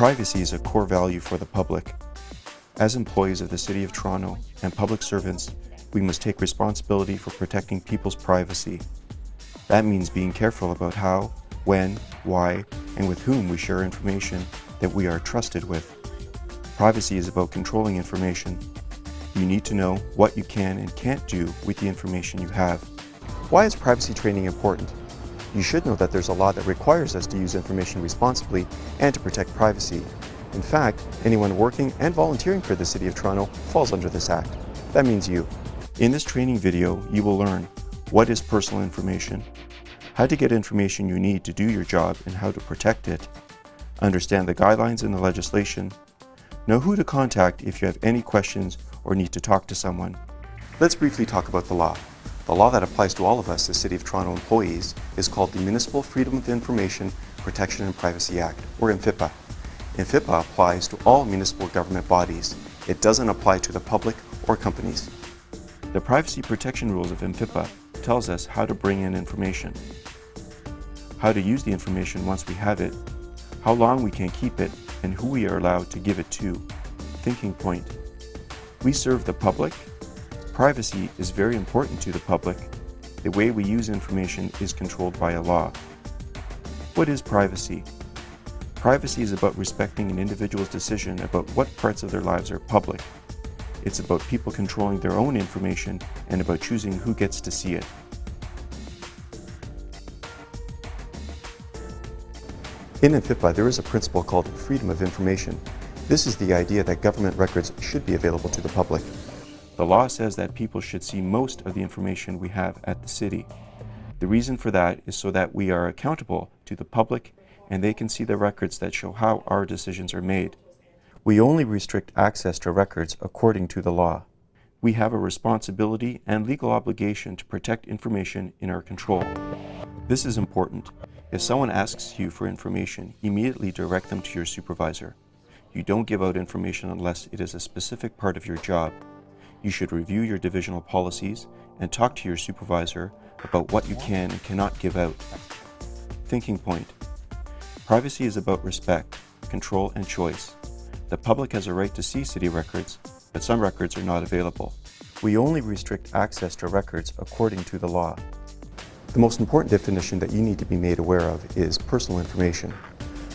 Privacy is a core value for the public. As employees of the City of Toronto and public servants, we must take responsibility for protecting people's privacy. That means being careful about how, when, why, and with whom we share information that we are trusted with. Privacy is about controlling information. You need to know what you can and can't do with the information you have. Why is privacy training important? You should know that there's a law that requires us to use information responsibly and to protect privacy. In fact, anyone working and volunteering for the City of Toronto falls under this act. That means you. In this training video, you will learn what is personal information, how to get information you need to do your job and how to protect it, understand the guidelines and the legislation, know who to contact if you have any questions or need to talk to someone. Let's briefly talk about the law. The law that applies to all of us as City of Toronto employees is called the Municipal Freedom of Information Protection and Privacy Act, or MFIPPA. MFIPPA applies to all municipal government bodies. It doesn't apply to the public or companies. The privacy protection rules of MFIPPA tells us how to bring in information, how to use the information once we have it, how long we can keep it, and who we are allowed to give it to. Thinking point. We serve the public. Privacy is very important to the public. The way we use information is controlled by a law. What is privacy? Privacy is about respecting an individual's decision about what parts of their lives are public. It's about people controlling their own information and about choosing who gets to see it. In MFIPPA, there is a principle called freedom of information. This is the idea that government records should be available to the public. The law says that people should see most of the information we have at the city. The reason for that is so that we are accountable to the public and they can see the records that show how our decisions are made. We only restrict access to records according to the law. We have a responsibility and legal obligation to protect information in our control. This is important. If someone asks you for information, immediately direct them to your supervisor. You don't give out information unless it is a specific part of your job. You should review your divisional policies and talk to your supervisor about what you can and cannot give out. Thinking point. Privacy is about respect, control, and choice. The public has a right to see city records, but some records are not available. We only restrict access to records according to the law. The most important definition that you need to be made aware of is personal information.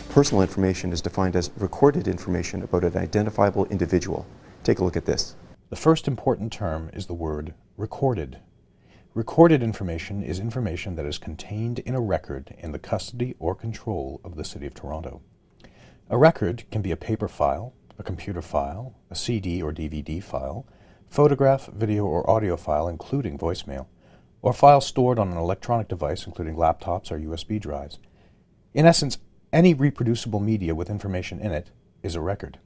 Personal information is defined as recorded information about an identifiable individual. Take a look at this. The first important term is the word recorded. Recorded information is information that is contained in a record in the custody or control of the City of Toronto. A record can be a paper file, a computer file, a CD or DVD file, photograph, video, or audio file, including voicemail, or file stored on an electronic device, including laptops or USB drives. In essence, any reproducible media with information in it is a record.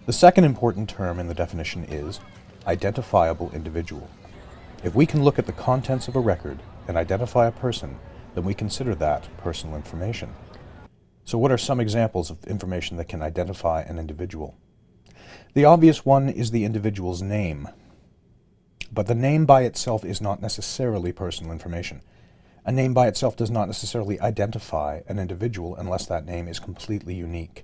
The second important term in the definition is identifiable individual. If we can look at the contents of a record and identify a person, then we consider that personal information. So what are some examples of information that can identify an individual? The obvious one is the individual's name. But the name by itself is not necessarily personal information. A name by itself does not necessarily identify an individual unless that name is completely unique.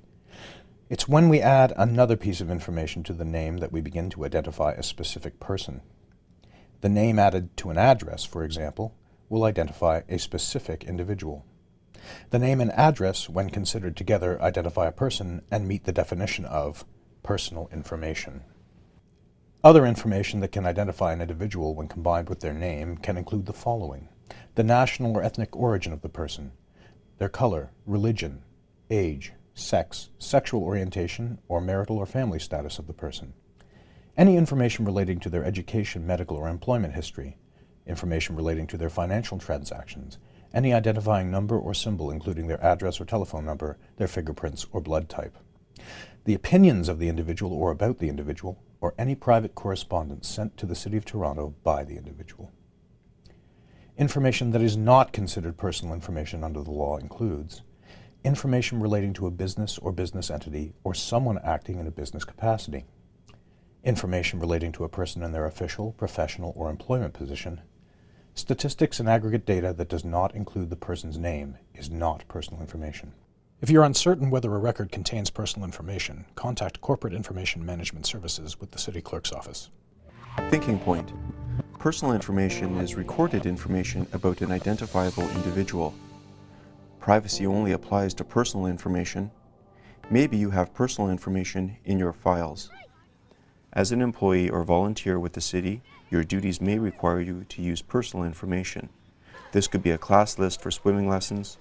It's when we add another piece of information to the name that we begin to identify a specific person. The name added to an address, for example, will identify a specific individual. The name and address, when considered together, identify a person and meet the definition of personal information. Other information that can identify an individual when combined with their name can include the following: the national or ethnic origin of the person, their color, religion, age, sex, sexual orientation, or marital or family status of the person, any information relating to their education, medical, or employment history, information relating to their financial transactions, any identifying number or symbol including their address or telephone number, their fingerprints, or blood type, the opinions of the individual or about the individual, or any private correspondence sent to the City of Toronto by the individual. Information that is not considered personal information under the law includes information relating to a business or business entity or someone acting in a business capacity, information relating to a person in their official, professional, or employment position. Statistics and aggregate data that does not include the person's name is not personal information. If you're uncertain whether a record contains personal information, contact Corporate Information Management Services with the City Clerk's Office. Thinking point. Personal information is recorded information about an identifiable individual. Privacy only applies to personal information. Maybe you have personal information in your files. As an employee or volunteer with the city, your duties may require you to use personal information. This could be a class list for swimming lessons,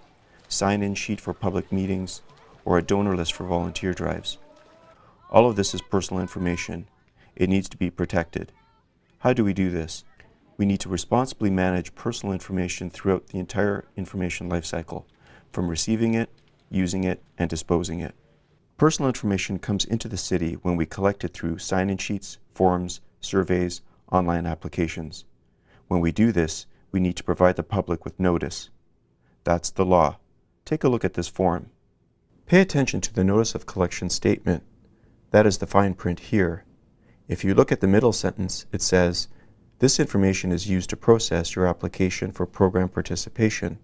sign-in sheet for public meetings, or a donor list for volunteer drives. All of this is personal information. It needs to be protected. How do we do this? We need to responsibly manage personal information throughout the entire information lifecycle, from receiving it, using it, and disposing it. Personal information comes into the city when we collect it through sign-in sheets, forms, surveys, online applications. When we do this, we need to provide the public with notice. That's the law. Take a look at this form. Pay attention to the Notice of Collection statement. That is the fine print here. If you look at the middle sentence, it says, "This information is used to process your application for program participation."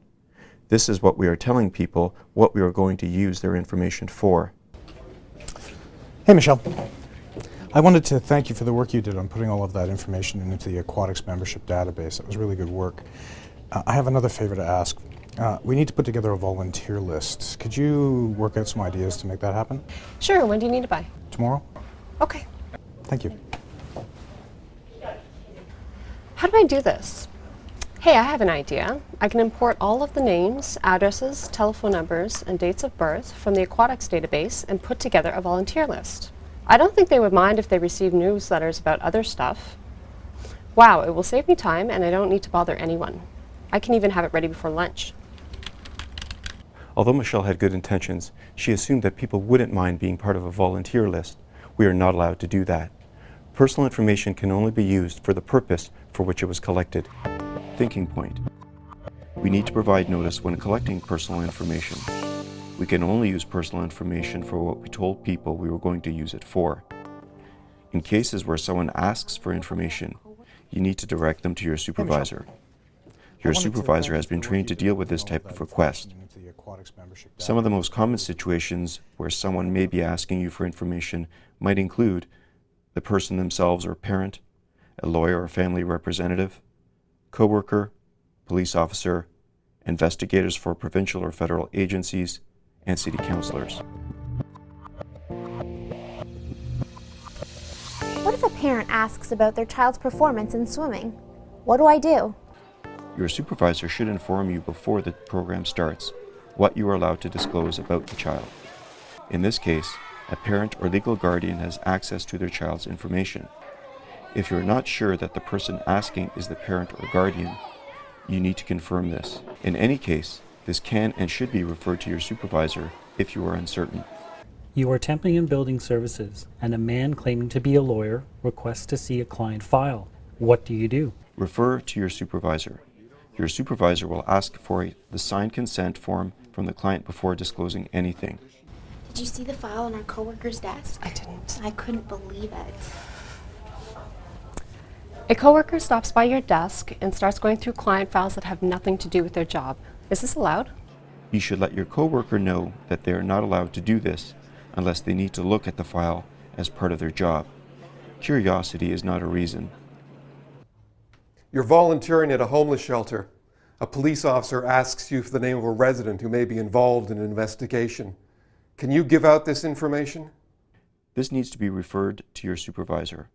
This is what we are telling people what we are going to use their information for. Hey, Michelle. I wanted to thank you for the work you did on putting all of that information into the aquatics membership database. It was really good work. I have another favor to ask. We need to put together a volunteer list. Could you work out some ideas to make that happen? Sure, when do you need it by? Tomorrow? Okay. Thank you. How do I do this? Hey, I have an idea. I can import all of the names, addresses, telephone numbers, and dates of birth from the aquatics database and put together a volunteer list. I don't think they would mind if they receive newsletters about other stuff. Wow, it will save me time and I don't need to bother anyone. I can even have it ready before lunch. Although Michelle had good intentions, she assumed that people wouldn't mind being part of a volunteer list. We are not allowed to do that. Personal information can only be used for the purpose for which it was collected. Thinking point. We need to provide notice when collecting personal information. We can only use personal information for what we told people we were going to use it for. In cases where someone asks for information, you need to direct them to your supervisor. Your supervisor has been trained to deal with this type of request. Some of the most common situations where someone may be asking you for information might include the person themselves or a parent, a lawyer or family representative, coworker, police officer, investigators for provincial or federal agencies, and city councillors. What if a parent asks about their child's performance in swimming? What do I do? Your supervisor should inform you before the program starts what you are allowed to disclose about the child. In this case, a parent or legal guardian has access to their child's information. If you're not sure that the person asking is the parent or guardian, you need to confirm this. In any case, this can and should be referred to your supervisor if you are uncertain. You are temping and building services, and a man claiming to be a lawyer requests to see a client file. What do you do? Refer to your supervisor. Your supervisor will ask for the signed consent form from the client before disclosing anything. Did you see the file on our coworker's desk? I didn't. I couldn't believe it. A coworker stops by your desk and starts going through client files that have nothing to do with their job. Is this allowed? You should let your coworker know that they are not allowed to do this unless they need to look at the file as part of their job. Curiosity is not a reason. You're volunteering at a homeless shelter. A police officer asks you for the name of a resident who may be involved in an investigation. Can you give out this information? This needs to be referred to your supervisor.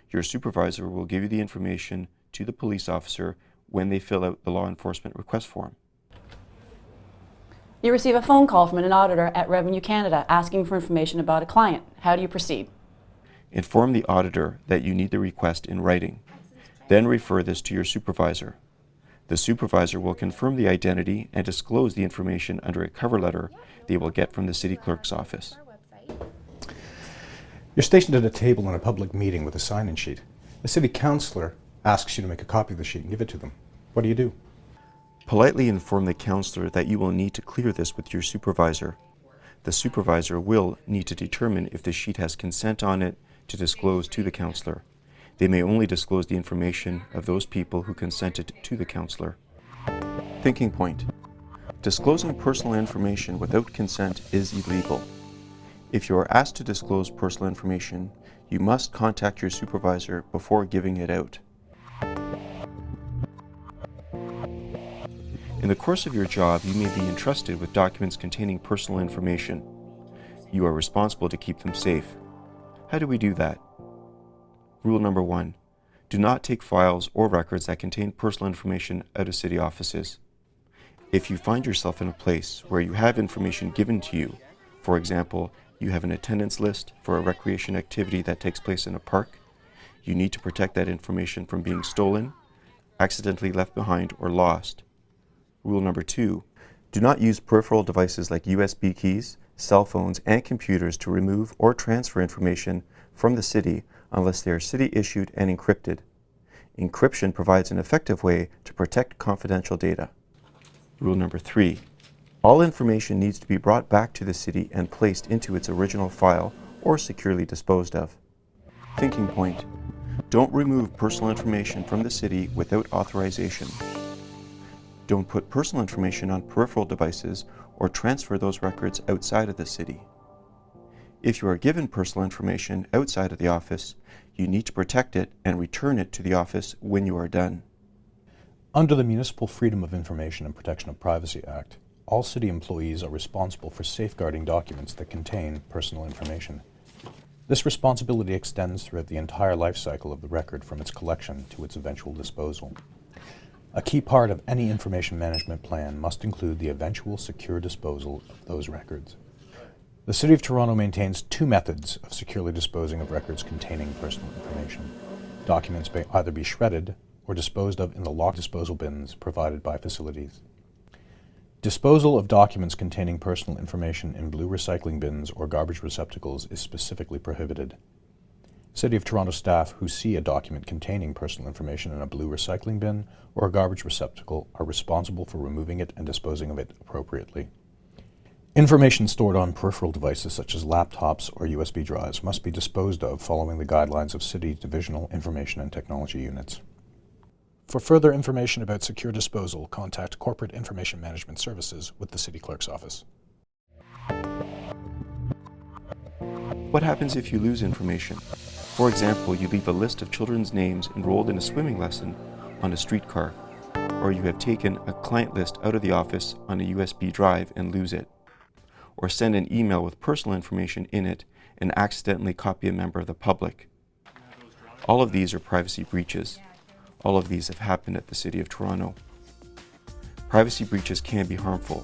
Your supervisor will give you the information to the police officer when they fill out the law enforcement request form. You receive a phone call from an auditor at Revenue Canada asking for information about a client. How do you proceed? Inform the auditor that you need the request in writing. Then refer this to your supervisor. The supervisor will confirm the identity and disclose the information under a cover letter they will get from the city clerk's office. You're stationed at a table in a public meeting with a sign-in sheet. A city councillor asks you to make a copy of the sheet and give it to them. What do you do? Politely inform the councillor that you will need to clear this with your supervisor. The supervisor will need to determine if the sheet has consent on it to disclose to the councillor. They may only disclose the information of those people who consented to the councillor. Thinking point. Disclosing personal information without consent is illegal. If you are asked to disclose personal information, you must contact your supervisor before giving it out. In the course of your job, you may be entrusted with documents containing personal information. You are responsible to keep them safe. How do we do that? Rule number 1. Do not take files or records that contain personal information out of city offices. If you find yourself in a place where you have information given to you, for example, you have an attendance list for a recreation activity that takes place in a park, you need to protect that information from being stolen, accidentally left behind, or lost. Rule number 2, do not use peripheral devices like USB keys, cell phones, and computers to remove or transfer information from the city unless they are city issued and encrypted. Encryption provides an effective way to protect confidential data. Rule number 3, all information needs to be brought back to the city and placed into its original file or securely disposed of. Thinking point, don't remove personal information from the city without authorization. Don't put personal information on peripheral devices or transfer those records outside of the city. If you are given personal information outside of the office, you need to protect it and return it to the office when you are done. Under the Municipal Freedom of Information and Protection of Privacy Act, all city employees are responsible for safeguarding documents that contain personal information. This responsibility extends throughout the entire life cycle of the record from its collection to its eventual disposal. A key part of any information management plan must include the eventual secure disposal of those records. The City of Toronto maintains 2 methods of securely disposing of records containing personal information. Documents may either be shredded or disposed of in the locked disposal bins provided by facilities. Disposal of documents containing personal information in blue recycling bins or garbage receptacles is specifically prohibited. City of Toronto staff who see a document containing personal information in a blue recycling bin or a garbage receptacle are responsible for removing it and disposing of it appropriately. Information stored on peripheral devices such as laptops or USB drives must be disposed of following the guidelines of City Divisional Information and Technology Units. For further information about secure disposal, contact Corporate Information Management Services with the City Clerk's Office. What happens if you lose information? For example, you leave a list of children's names enrolled in a swimming lesson on a streetcar, or you have taken a client list out of the office on a USB drive and lose it, or send an email with personal information in it and accidentally copy a member of the public. All of these are privacy breaches. All of these have happened at the City of Toronto. Privacy breaches can be harmful.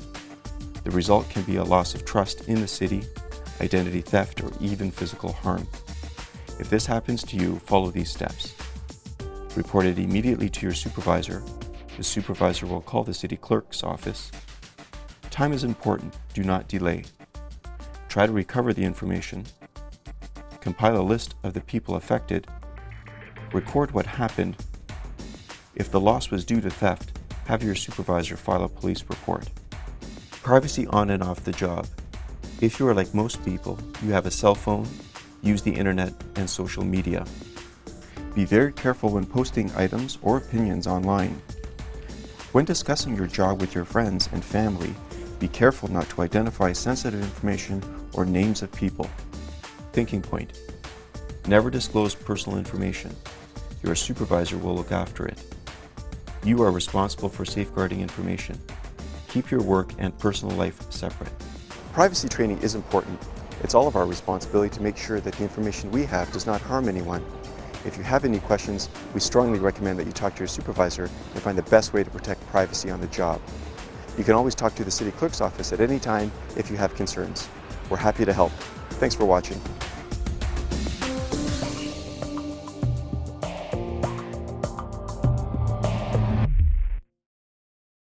The result can be a loss of trust in the city, identity theft, or even physical harm. If this happens to you, follow these steps. Report it immediately to your supervisor. The supervisor will call the City Clerk's office. Time is important. Do not delay. Try to recover the information. Compile a list of the people affected. Record what happened. If the loss was due to theft, have your supervisor file a police report. Privacy on and off the job. If you are like most people, you have a cell phone, use the internet and social media. Be very careful when posting items or opinions online. When discussing your job with your friends and family, be careful not to identify sensitive information or names of people. Thinking point. Never disclose personal information. Your supervisor will look after it. You are responsible for safeguarding information. Keep your work and personal life separate. Privacy training is important. It's all of our responsibility to make sure that the information we have does not harm anyone. If you have any questions, we strongly recommend that you talk to your supervisor and find the best way to protect privacy on the job. You can always talk to the City Clerk's office at any time if you have concerns. We're happy to help. Thanks for watching.